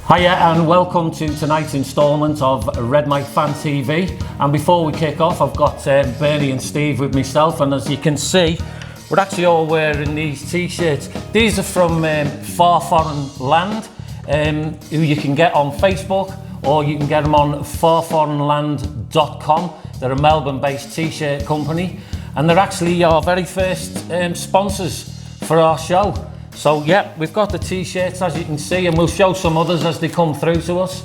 Hiya and welcome to tonight's instalment of Red Mike Fan TV. And before we kick off, I've got Bernie and Steve with myself, and as you can see, we're actually all wearing these t-shirts. These are from Far Foreign Land, who you can get on Facebook, or you can get them on farforeignland.com. They're a Melbourne-based t-shirt company, and they're actually our very first sponsors for our show. So yeah, we've got the t-shirts as you can see, and we'll show some others as they come through to us.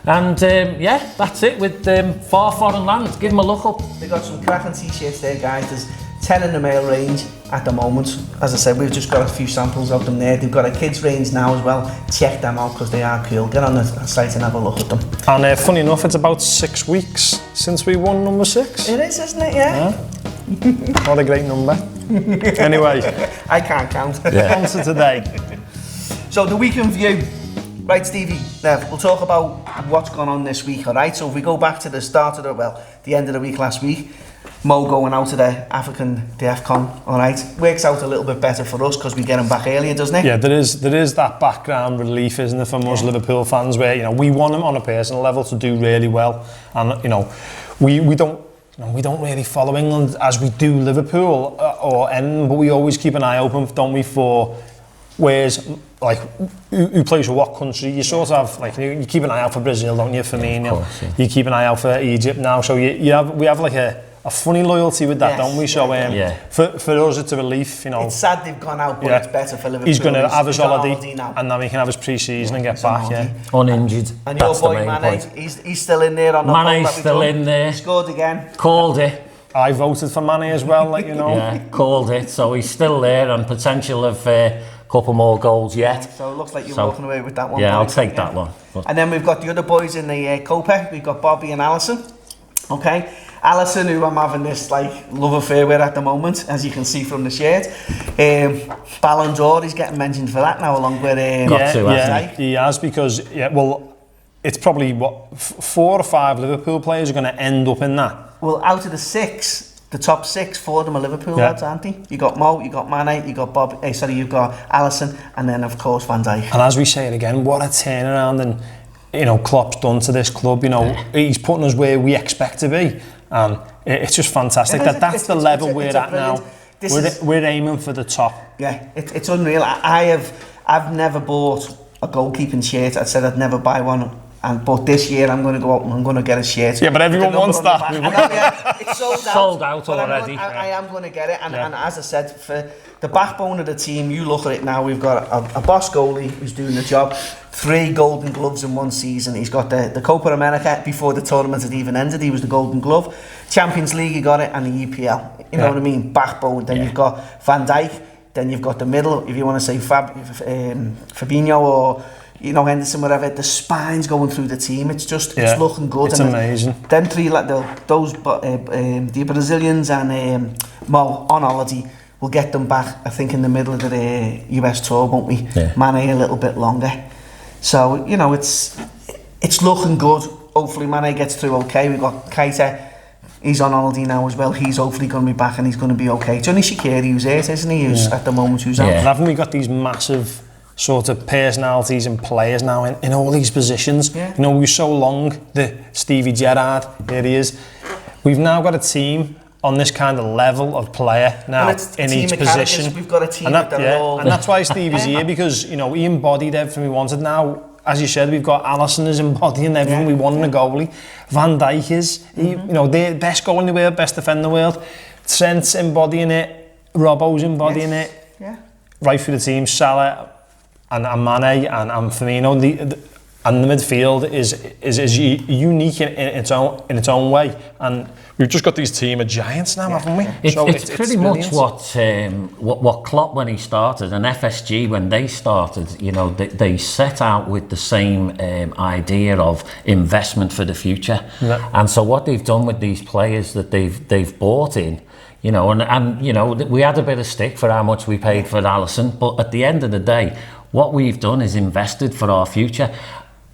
And yeah, that's it with Far Foreign Land. Give them a look up. They've got some cracking t-shirts there, guys. There's 10 in the male range at the moment. As I said, we've just got a few samples of them there. They've got a kids range now as well. Check them out because they are cool. Get on the site and have a look at them. And funny enough, it's about 6 weeks since we won number 6. It is, isn't it? Yeah. What a great number. Anyway, I can't count. On to today. So the week in view. Right, Stevie, we'll talk about what's gone on this week, all right? So if we go back to the start of the end of the week last week, Mo going out to the AFCON, all right? Works out a little bit better for us because we get him back earlier, doesn't it? Yeah, there is that background relief, isn't there, for most Liverpool fans, where we want him on a personal level to do really well, and we don't really follow England as we do Liverpool but we always keep an eye open, don't we, for who plays for what country. You sort of you keep an eye out for Brazil, don't you? For me, you keep an eye out for Egypt now. So we have like a funny loyalty with that, don't we? So for us, it's a relief. It's sad they've gone out, but it's better for Liverpool. He's going to have his holiday now, and then he can have his pre-season and get back. Uninjured. And your boy Mane, he's still in there on the Mane's still in there. He scored again. Called it. I voted for Mane as well, Yeah, called it. So he's still there, and potential of a couple more goals yet. So it looks like you're walking away with that one. Yeah, I'll take that one. And then we've got the other boys in the Copa. We've got Bobby and Alison. Okay. Alison, who I'm having this love affair with at the moment, as you can see from the shirt. Ballon d'Or, he's getting mentioned for that now, along with he has, because it's probably 4 or 5 Liverpool players are going to end up in that. Well, out of the top 6, 4 of them are Liverpool lads, aren't they? You got Mo, you got Mane, you got you've got Alison, and then of course Van Dijk. And as we say it again, what a turnaround and Klopp's done to this club. He's putting us where we expect to be, and it's just fantastic. That's the level we're at now. We're aiming for the top. Yeah, it's unreal. I've never bought a goalkeeping shirt. I said I'd never buy one. But this year I'm going to go out and I'm going to get a shirt. Yeah, but everyone wants that. It's sold out already. I am going to get it. And as I said, for the backbone of the team, you look at it now, we've got a boss goalie who's doing the job. 3 Golden Gloves in one season. He's got the Copa America before the tournament had even ended. He was the Golden Glove. Champions League, he got it, and the EPL. You know what I mean? Backbone. Then you've got Van Dijk. Then you've got the middle, if you want to say Fabinho or Henderson, whatever. The spine's going through the team. It's just it's looking good. It's amazing. Then the Brazilians and Mo on holiday. We'll get them back, I think, in the middle of the US tour, won't we? Yeah. Mane a little bit longer. So it's looking good. Hopefully Mane gets through okay. We've got Keita. He's on holiday now as well. He's hopefully going to be back and he's going to be okay. It's only Shaqiri who's hurt, isn't he? Who's at the moment who's out. And haven't we got these massive sort of personalities and players now in all these positions? We were so long, the Stevie Gerrard, here he is. We've now got a team on this kind of level of player now in each position. We've got a team and that's why Stevie's here, because he embodied everything we wanted. Now, as you said, we've got Alisson is embodying everything we want in a goalie. Van Dijk is, the best goalie in the world, best defender in the world. Trent's embodying it, Robbo's embodying it. Yeah. Right through the team, Salah and Mane and Firmino, and the midfield is unique in its own way, and we've just got these team of giants now, haven't we? It's pretty much what Klopp when he started and FSG when they started. They set out with the same idea of investment for the future, and so what they've done with these players that they've bought in. We had a bit of stick for how much we paid for Alisson, but at the end of the day, what we've done is invested for our future.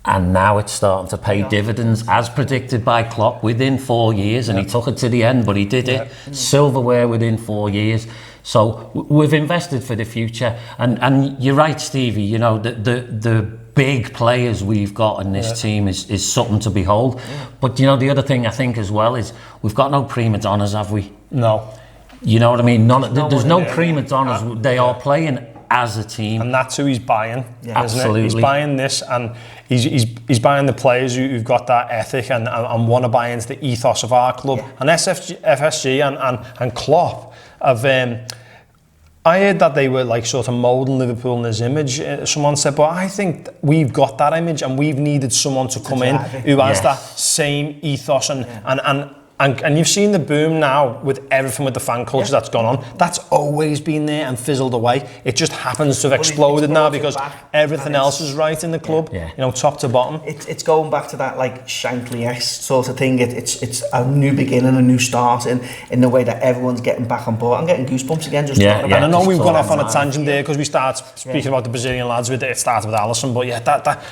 And now it's starting to pay dividends, as predicted by Klopp, within 4 years, and he took it to the end, but he did it. Silverware within 4 years. So we've invested for the future, and you're right, Stevie. The big players we've got in this team is something to behold. But you know, the other thing I think as well is we've got no prima donnas, have we? No. You know what I mean? There's no prima donnas. They are playing as a team, and that's who he's buying. Absolutely, he's buying this, and he's buying the players who've got that ethic and want to buy into the ethos of our club. And FSG and Klopp have. I heard that they were like sort of moulding Liverpool in his image. Someone said, but I think we've got that image, and we've needed someone to come in who has that same ethos and you've seen the boom now with everything with the fan culture that's gone on. That's always been there and fizzled away. It just happens to have exploded now because everything else is right in the club, you know, top to bottom. It's going back to that like Shankly-esque sort of thing. It's a new beginning, a new start in the way that everyone's getting back on board. I'm getting goosebumps again just talking about it. And I know we've gone off on a tangent there because we start speaking about the Brazilian lads with it started with Alisson, but that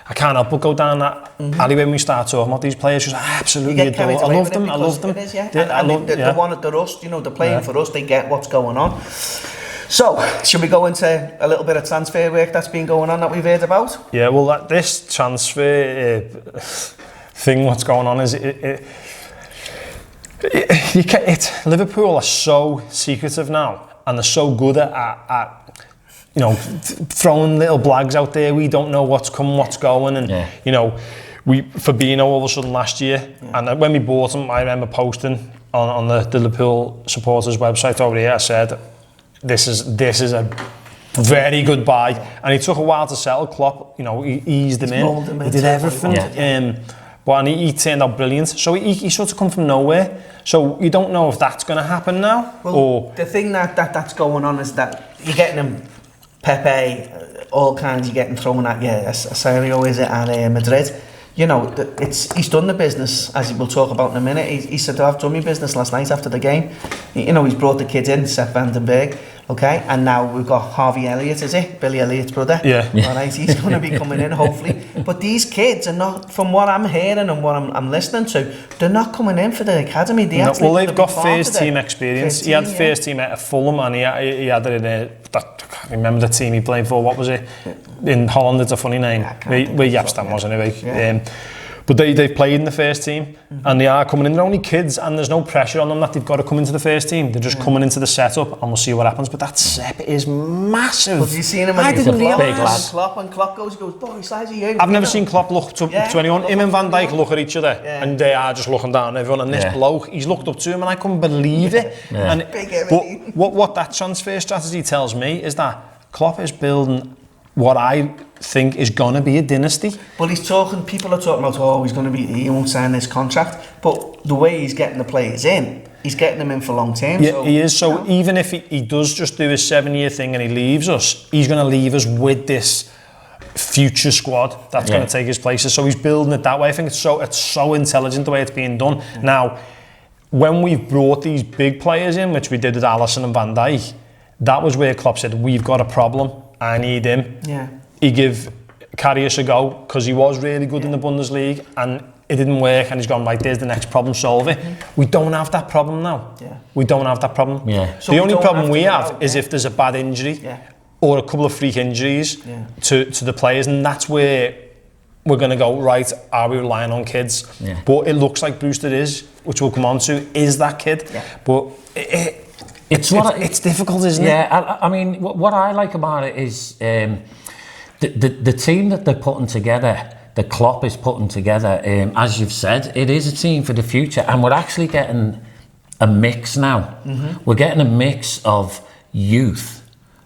I can't help but go down that alley when we start talking about these players. Just absolutely adore. I love them. I love them. They want the rust. You know, they're playing for us. They get what's going on. So, should we go into a little bit of transfer work that's been going on that we've heard about? Yeah. Well, this transfer thing, what's going on is Liverpool are so secretive now, and they're so good at you know, throwing little blags out there. We don't know what's coming, what's going, and you know, Fabinho all of a sudden last year, and when we bought him, I remember posting on the Liverpool supporters website over here. I said, "This is a very good buy," and he took a while to settle. Klopp, you know, he eased him in. He did everything, but he turned out brilliant. So he sort of come from nowhere. So you don't know if that's going to happen now. Well, or the thing that's going on is that you're getting him. Pepe, all kinds you're getting thrown at you. Asario is it at Madrid? You know, he's done the business, as we'll talk about in a minute. He said, I've done my business last night after the game. You know, he's brought the kids in, Sepp Vandenberg, okay? And now we've got Harvey Elliott, is it? Billy Elliott's brother. Yeah. All right, he's going to be coming in, hopefully. But these kids are not, from what I'm hearing and what I'm listening to, they're not coming in for the academy. Well, they've got first team experience. He had first team at Fulham, and he had it in I can't remember the team he played for. What was it? In Holland, it's a funny name. Where Yapstam was anyway. But they've played in the first team, and they are coming in. They're only kids, and there's no pressure on them that they've got to come into the first team. They're just coming into the setup, and we'll see what happens. But that Sepp is massive. Have you seen him? I didn't realise. When Klopp goes, boy, size of you. I've never seen Klopp look to anyone. Him and Van Dijk look at each other, and they are just looking down at everyone. And this bloke, he's looked up to him, and I couldn't believe it. And what that transfer strategy tells me is that Klopp is building what I think is going to be a dynasty. Well, people are talking about, he won't sign this contract. But the way he's getting the players in, he's getting them in for long term. Yeah, he is. So even if he does just do his 7-year thing and he leaves us, he's going to leave us with this future squad that's going to take his places. So he's building it that way. I think it's so intelligent the way it's being done. Now, when we've brought these big players in, which we did with Alisson and Van Dijk, that was where Klopp said, we've got a problem. I need him. Yeah. He gave Karius a go because he was really good in the Bundesliga and it didn't work, and he's gone, right, there's the next problem, solve it. We don't have that problem now. We don't have that problem. So the only problem we have is if there's a bad injury or a couple of freak injuries to the players, and that's where we're going to go, right, are we relying on kids? But it looks like Brewster is, which we'll come on to, is that kid. But it's difficult, isn't it? Yeah, I mean, what I like about it is the team that they're putting together, the Klopp is putting together, as you've said, it is a team for the future, and we're actually getting a mix now. We're getting a mix of youth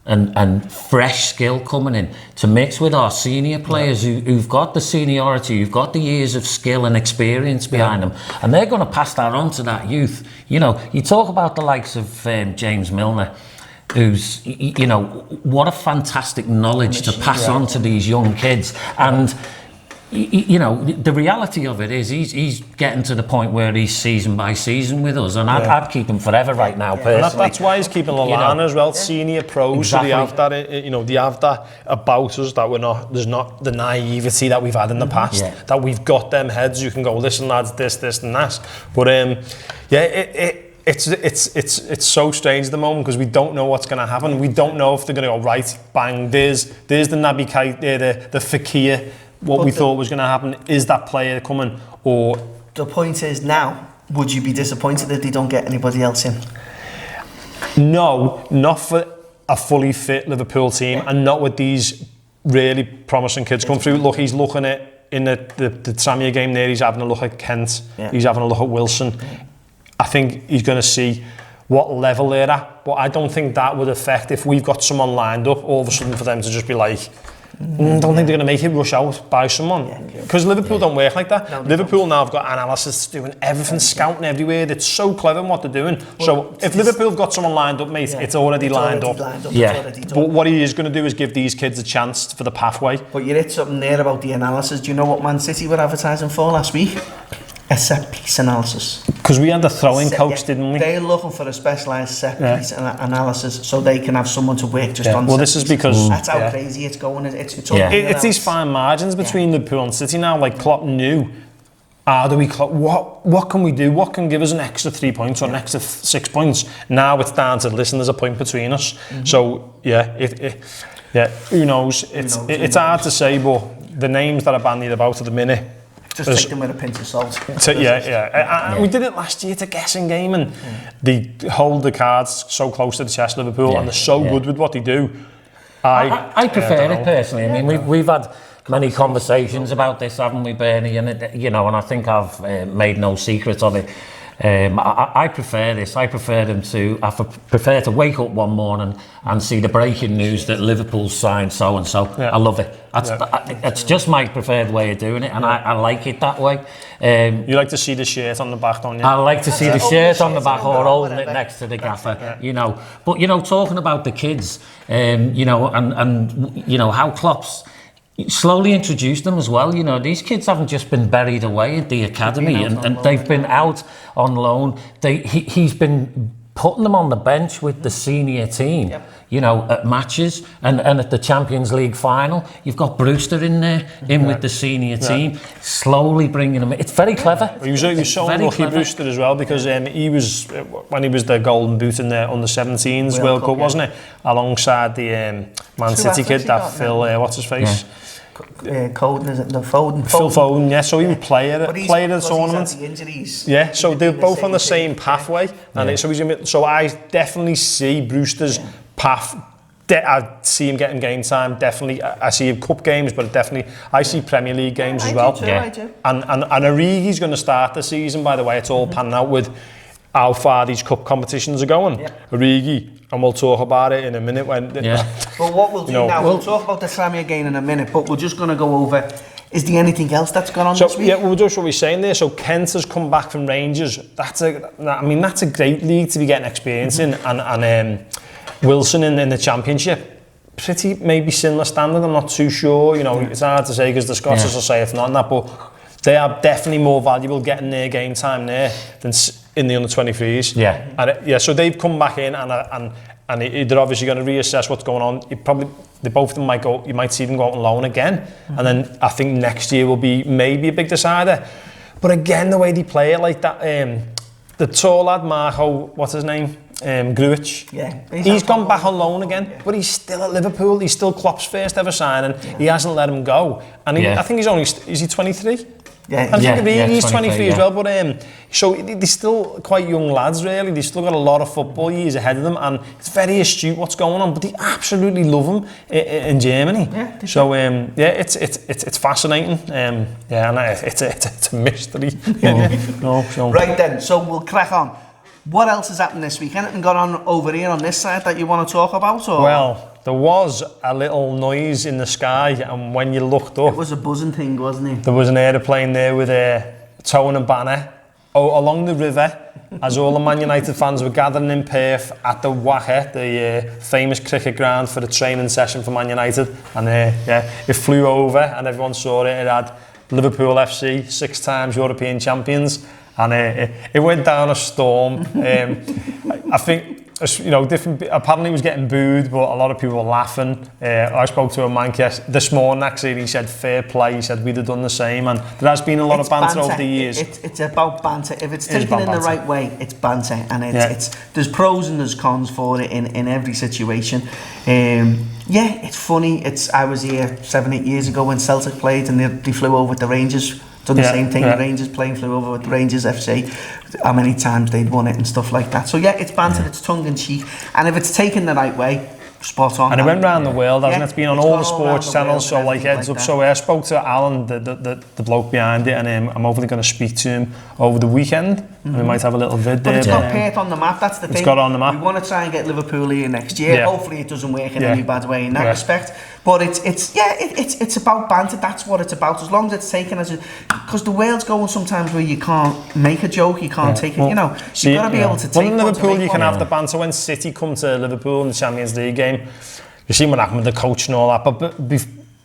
and fresh skill coming in to mix with our senior players who've got the seniority, who've got the years of skill and experience behind them, and they're going to pass that on to that youth. You know, you talk about the likes of James Milner, who's, you know, what a fantastic knowledge to pass on to these young kids. And you know, the reality of it is he's getting to the point where he's season by season with us, and I'd keep him forever right now, personally. That's why he's keeping Lallana as well, senior pros, exactly. So they have that, you know, they have that about us, that there's not the naivety that we've had in the past, that we've got them heads who can go, listen lads, this and that. But it's so strange at the moment because we don't know what's going to happen. We don't know if they're going to go right, bang. There's the Naby Keita, the Fekir. What we thought was going to happen, is that player coming? Or the point is now, would you be disappointed if they don't get anybody else in? No, not for a fully fit Liverpool team, and not with these really promising kids come through. Look, he's looking at in the Samia game there. He's having a look at Kent. Yeah. He's having a look at Wilson. I think he's going to see what level they're at, but I don't think that would affect if we've got someone lined up all of a sudden for them to just be like, don't think they're going to make it, rush out, buy someone. Because Liverpool don't work like that. No, Liverpool now have got analysis doing everything, scouting everywhere. It's so clever in what they're doing. Well, so if Liverpool have got someone lined up, mate, it's already lined up. But what he is going to do is give these kids a chance for the pathway. But you hit something there about the analysis. Do you know what Man City were advertising for last week? A set-piece analysis. Because we had the throwing coach, didn't we? They're looking for a specialised set-piece analysis so they can have someone to work just on. Well, this is because that's how crazy it's going. It's these fine margins between Liverpool and City now. Like Klopp knew, what can we do? What can give us an extra 3 points or an extra 6 points? Now it's down to, listen, there's a point between us. So who knows? It's hard to say, but the names that are bandied about at the minute. Just take them with a pinch of salt. We did it last year. It's a guessing game, and they hold the cards so close to the chest, Liverpool, and they're so good with what they do. I prefer it personally. I mean, we've had many conversations about this, haven't we, Bernie? And and I think I've made no secret of it. I prefer this. I prefer prefer to wake up one morning and see the breaking news that Liverpool signed so and so. I love it. It's just my preferred way of doing it, and I like it that way. You like to see the shirt on the back, don't you? I like to see the shirt on the back or holding it next to the gaffer. But talking about the kids, and how Klopp's slowly introduced them as well. These kids haven't just been buried away at the academy, and they've been out on loan. He's been putting them on the bench with the senior team, at matches and at the Champions League final. You've got Brewster in there, with the senior team, slowly bringing them in. It's very clever. He was so lucky, Brewster, as well, because he was, when he was the golden boot in the under-17s World Cup, wasn't it? Alongside the Man City kid, that Phil, what's his face? Foden, is it? No, Foden. Phil Foden, so he was player of the tournament. The injuries. Yeah, so they're both on the same pathway, and so I definitely see Brewster's path. I see him getting game time. Definitely, I see him cup games, but definitely I see Premier League games as well. I do. And Origi's going to start the season. By the way, it's all panning out with how far these cup competitions are going. Origi. And we'll talk about it in a minute when. But what we'll do now, we'll talk about the Sammy again in a minute, but we're just going to go over, is there anything else that's gone on this week? Yeah, we'll just what we're saying there. So Kent has come back from Rangers. That's a great league to be getting experience in, and Wilson in the Championship. Pretty maybe similar standard, I'm not too sure. It's hard to say because the Scots will say it's not that, but they are definitely more valuable getting their game time there than in the under-23s. So they've come back in and they're obviously going to reassess what's going on. Both of them might go. You might see them go out on loan again, and then I think next year will be maybe a big decider. But again, the way they play it like that, the tall lad Marco, what's his name, Grujic. He's gone back on loan again, but he's still at Liverpool. He's still Klopp's first ever signing. He hasn't let him go, and I think is he 23? I think he's 23 as well, but so they're still quite young lads, really. They've still got a lot of football years ahead of them, and it's very astute what's going on. But they absolutely love him in Germany. So it's fascinating. And it's a mystery. Right then, so we'll crack on. What else has happened this week? Anything gone on over here on this side that you want to talk about? Or? Well, there was a little noise in the sky, and when you looked up, it was a buzzing thing, wasn't it? There was an aeroplane there with a towing a banner along the river as all the Man United fans were gathering in Perth at the Wacker, the famous cricket ground, for the training session for Man United. And it flew over, and everyone saw it. It had Liverpool FC, 6 times European champions. And it went down a storm. I think you know, different. Apparently, he was getting booed, but a lot of people were laughing. I spoke to a man this morning actually, and he said fair play. He said we'd have done the same, and there has been a lot of banter over the years. It's about banter. If it's taken in the right way, it's banter, and it's there's pros and there's cons for it in every situation. It's funny. I was here 7-8 years ago when Celtic played, and they flew over with the Rangers. Done the same thing. The Rangers plane flew over with the Rangers FC. How many times they'd won it and stuff like that. So it's banter, it's tongue in cheek, and if it's taken the right way, spot on. And it went round the world, hasn't it? It's been on all the sports channels, so like heads up. So I spoke to Alan, the bloke behind it, and I'm hopefully going to speak to him over the weekend. And we might have a little vid there. But it's got Perth on the map, that's the thing. It's got on the map. We want to try and get Liverpool here next year. Hopefully it doesn't work in any bad way in that respect. But it's about banter, that's what it's about. As long as it's taken as because the world's going sometimes where you can't make a joke, you can't take it, you know. You've got to be able to take one. In Liverpool, you can have the banter when City come to Liverpool in the Champions League game. You see what happened with the coach and all that, but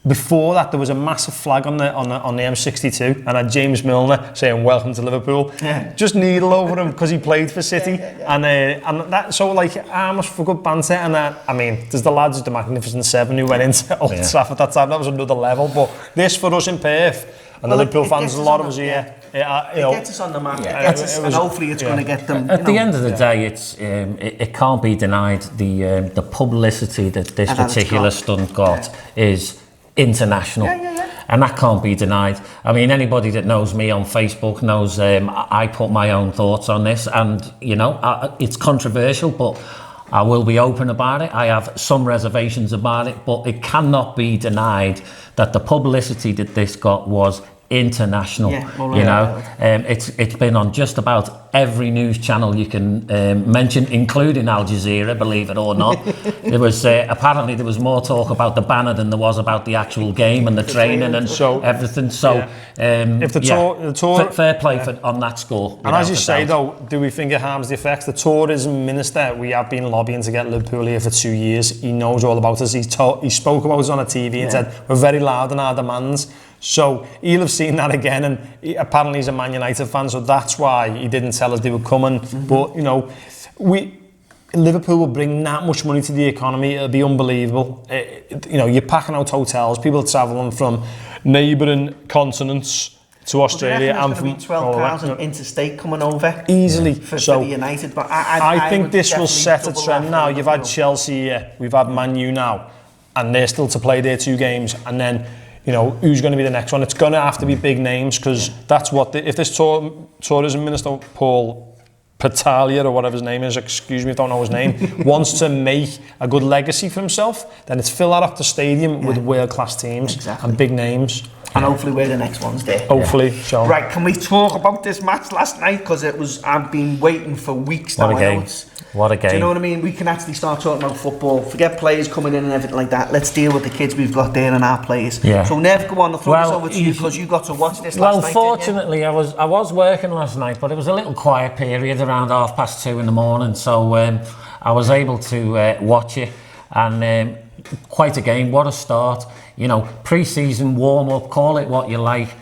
before that there was a massive flag on the M62 and had James Milner saying welcome to Liverpool, just needle over him because he played for City. And that, so like almost for good banter. And I mean, there's the lads of the Magnificent Seven who went into Old Trafford that time. That was another level, but this for us in Perth and the Liverpool fans, a lot of us here. It gets us on the map. And hopefully it's going to get them. At the end of the day, it can't be denied the publicity that this particular stunt got is international. And that can't be denied. I mean, anybody that knows me on Facebook knows I put my own thoughts on this, and you know, it's controversial, but I will be open about it. I have some reservations about it, but it cannot be denied that the publicity that this got was international. It's been on just about every news channel you can mention, including Al Jazeera, believe it or not. There was apparently there was more talk about the banner than there was about the actual game and the training and everything. So if the tour fair play on that score. And as you say though, do we think it harms the effects? The tourism minister, we have been lobbying to get Liverpool here for 2 years. He knows all about us. He spoke about us on a TV and said we're very loud in our demands. So he'll have seen that again, and apparently he's a Man United fan, so that's why he didn't tell us they were coming. But you know, Liverpool will bring that much money to the economy. It'll be unbelievable. You know, you're packing out hotels, people are travelling from neighbouring continents to Australia, and from 12,000 interstate coming over easily for the United. But I think this will set a trend now. You've had Chelsea here, we've had Man U now, and they're still to play their 2 games, and then, you know, who's going to be the next one? It's going to have to be big names, because that's what if this tourism minister Paul Patalia or whatever his name is, excuse me, I don't know his name, wants to make a good legacy for himself, then it's fill out the stadium with world-class teams and big names. And hopefully we're the next ones there. Hopefully, so. Right, can we talk about this match last night? Because I've been waiting for weeks now. What a game. What a game. Do you know what I mean? We can actually start talking about football. Forget players coming in and everything like that. Let's deal with the kids we've got there and our players. Yeah. So Nev, go on, I'll throw this over to you because you got to watch this last night. Well, fortunately, I was working last night, but it was a little quiet period around 2:30 in the morning, so I was able to watch it, and quite a game. What a start. You know, pre-season warm-up, call it what you like,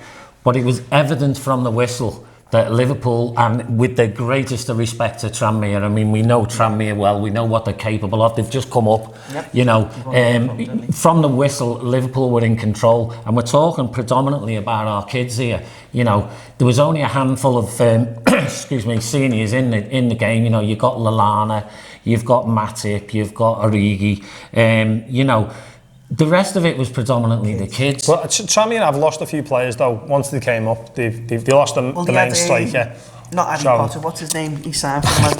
but it was evident from the whistle that Liverpool, and with the greatest of respect to Tranmere, I mean, we know Tranmere well, we know what they're capable of, they've just come up, you know, from the whistle, Liverpool were in control, and we're talking predominantly about our kids here. You know, there was only a handful of, excuse me, seniors in the game. You know, you've got Lallana, you've got Matip, you've got Origi, you know, the rest of it was predominantly the kids. Well, Tranmere have lost a few players though. Once they came up, they lost the main striker. Not Harry Potter. What's his name? He signed from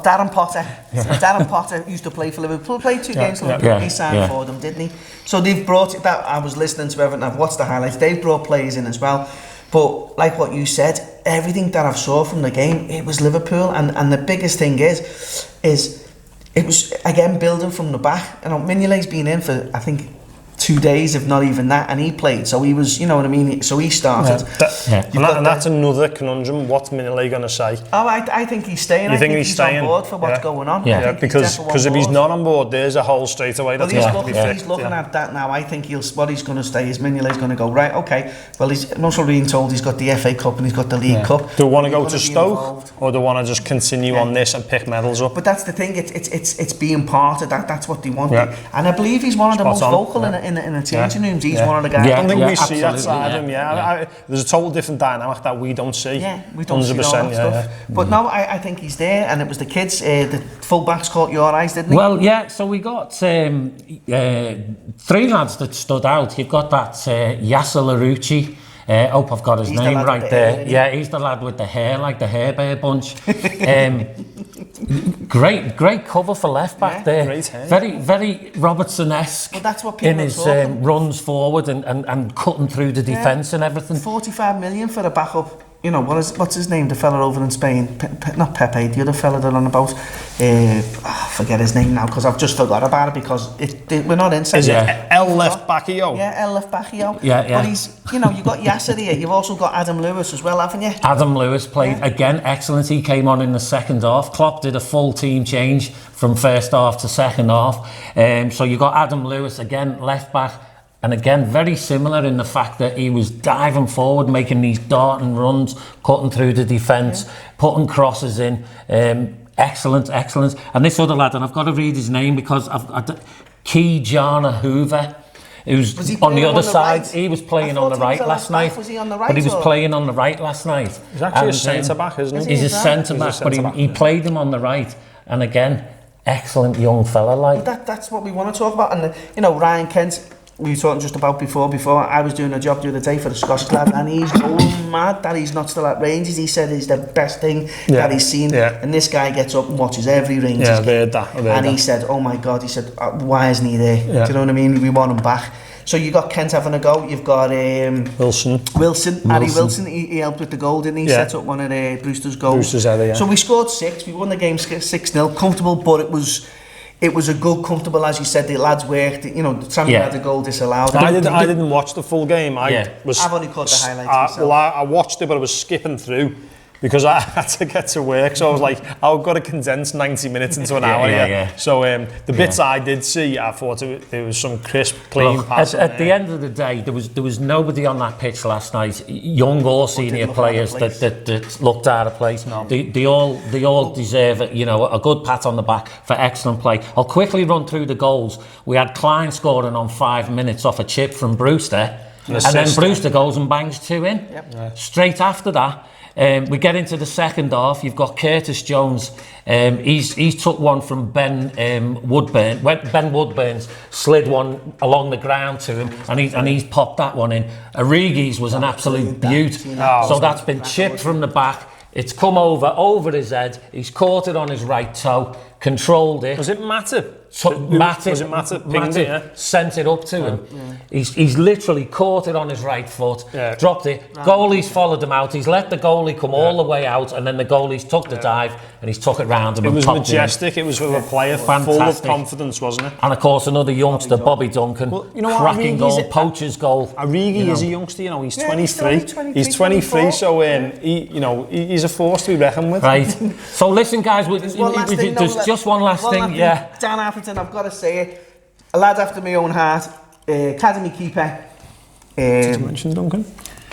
Darren Potter. Darren Potter used to play for Liverpool. Played 2 games for Liverpool. He signed for them, didn't he? So they've brought it. That I was listening to everything. I've watched the highlights. They've brought players in as well. But like what you said, everything that I've saw from the game, it was Liverpool. And the biggest thing is. It was, again, building from the back. You know, Mignolet's been in for, I think, 2 days, if not even that, and he played. So he was, you know what I mean. So he started. And that's another conundrum. What's Mignolet going to say? Oh, I think he's staying. You think he's staying? On board for what's going on. Yeah, because if he's not on board, there's a hole straight away. Well, he's looking at that now. I think what he's going to stay is Mignolet's going to go, right, okay, well, he's also being told he's got the FA Cup and he's got the League Cup. Do we want to go to Stoke, or do we want to just continue on this and pick medals up? But that's the thing, it's being part of that. That's what they want. And I believe he's one of the most vocal in the changing rooms. He's one of the guys. I don't think we see that side of him. There's a total different dynamic that we don't see. Yeah, we don't see all that stuff. But no, I think he's there, and it was the kids, the full-backs caught your eyes, didn't he? Well, yeah, so we got 3 lads that stood out. You've got that Yasser Larouci. Hope I've got his name right there. Yeah, he's the lad with the hair, like the Hair Bear bunch. Great cover for left back there. Great hair. Well, Very Robertson-esque that's what people in his runs forward and cutting through the defence and everything. 45 million for a backup. You know, what's his name, the fella over in Spain? Not Pepe, the other fella they're on about. I forget his name now, because I've just forgot about it, because we're not in. Is it El Left Backio? Yeah, El Left Backio. Yeah. But he's, you've got Yasser here, you've also got Adam Lewis as well, haven't you? Adam Lewis played, again, excellent. He came on in the second half. Klopp did a full team change from first half to second half. So you got Adam Lewis, again, left back. And again, very similar in the fact that he was diving forward, making these darting runs, cutting through the defence, putting crosses in. Excellent. And this other lad, and I've got to read his name because Kijana Hoover, who's on the other side. Right? He was playing on the right last night. Was he on the right? But he was playing on the right last night. He's actually a centre-back, isn't he? He's a centre-back, but he played him on the right. And again, excellent young fella. Like that's what we want to talk about. And, Ryan Kent, we were talking just about before I was doing a job the other day for the Scottish lad, and he's going mad that he's not still at Rangers. He said it's the best thing that he's seen, and this guy gets up and watches every Rangers game. And he said, oh my God, he said, why isn't he there? Do you know what I mean? We want him back. So you got Kent having a go. You've got Wilson. Harry Wilson. He helped with the goal, didn't he? Set up one of Brewster's goals. Brewster's header, So we scored 6. We won the game 6-0. Comfortable, but it was a good, comfortable, as you said. The lads worked. Sammy had a goal disallowed. I didn't watch the full game. I've only caught the highlights myself. I watched it, but I was skipping through because I had to get to work. So I was like, I've got to condense 90 minutes into an hour. So the bits I did see, I thought there was some crisp, clean passing. At the end of the day, there was nobody on that pitch last night, young or senior players that looked out of place. No. They all deserve a good pat on the back for excellent play. I'll quickly run through the goals. We had Klein scoring on 5 minutes off a chip from Brewster, and then Brewster goes and bangs 2 in. Straight after that, we get into the second half. You've got Curtis Jones. He's took one from Ben Woodburn. Ben Woodburn's slid one along the ground to him, and he's popped that one in. Origi's was an absolute beaut. So that's been chipped from the back. It's come over his head. He's caught it on his right toe, controlled it. Was it Matip? Matip sent it up to him. He's literally caught it on his right foot, dropped it. Goalie's followed him out. He's let the goalie come all the way out, and then the goalie's took the dive and he's took it round him. It was majestic. It was with a player full of confidence, wasn't it? And of course, another youngster, Bobby Duncan, cracking goal, poacher's goal. Origi is a youngster. He's 23. He's 23, so he's a force to be reckoned with. Right. So listen, guys, there's just one last thing. Yeah. Dan Atherton, I've got to say it. A lad after my own heart. Academy keeper. Did you mention Duncan?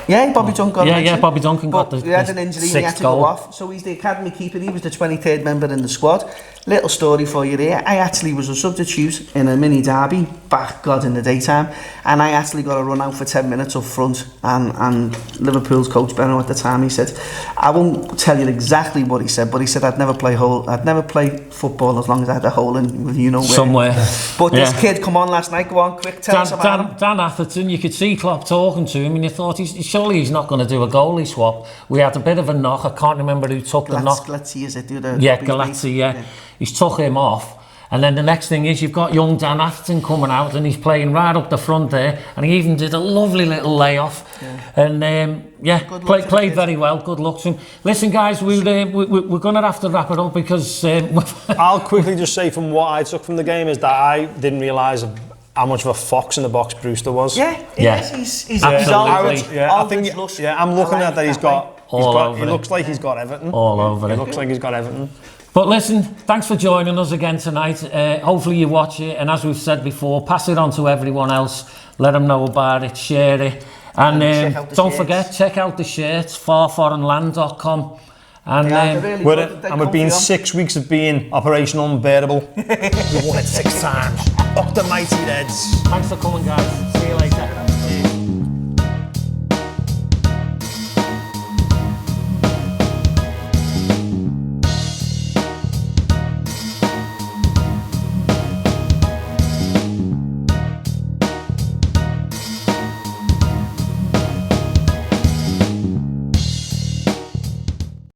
Yeah, Bobby Duncan. Bobby Duncan got the he had an injury and he had to go off. So he's the academy keeper. He was the 23rd member in the squad. Little story for you there. I actually was a substitute in a mini derby back in the daytime, and I actually got a run out for 10 minutes up front. And Liverpool's coach Benno at the time, he said, I won't tell you exactly what he said, but he said I'd never play football as long as I had a hole in where. Somewhere. But this kid come on last night. Go on, quick, tell us about him. Dan Atherton. You could see Klopp talking to him, and you thought surely he's not going to do a goalie swap. We had a bit of a knock. I can't remember who took the knock. Galatzi, is it? Galatzi, yeah. He's took him off. And then the next thing is you've got young Dan Atherton coming out, and he's playing right up the front there, and he even did a lovely little layoff. And played very well. Good luck to him. Listen, guys, we're going to have to wrap it up because I'll quickly just say from what I took from the game is that I didn't realise how much of a fox in the box Brewster was. Yeah, he's absolutely. I'm looking at that. He it. looks like he's got everything. All over it. He looks like he's got everything. But listen, thanks for joining us again tonight. Hopefully you watch it, and as we've said before, pass it on to everyone else. Let them know about it, share it, and don't forget, check out the shirts, farforeignland.com. And we've been 6 weeks of being operational unbearable. We've won it 6 times. Up the mighty Reds. Thanks for coming, guys. See you later.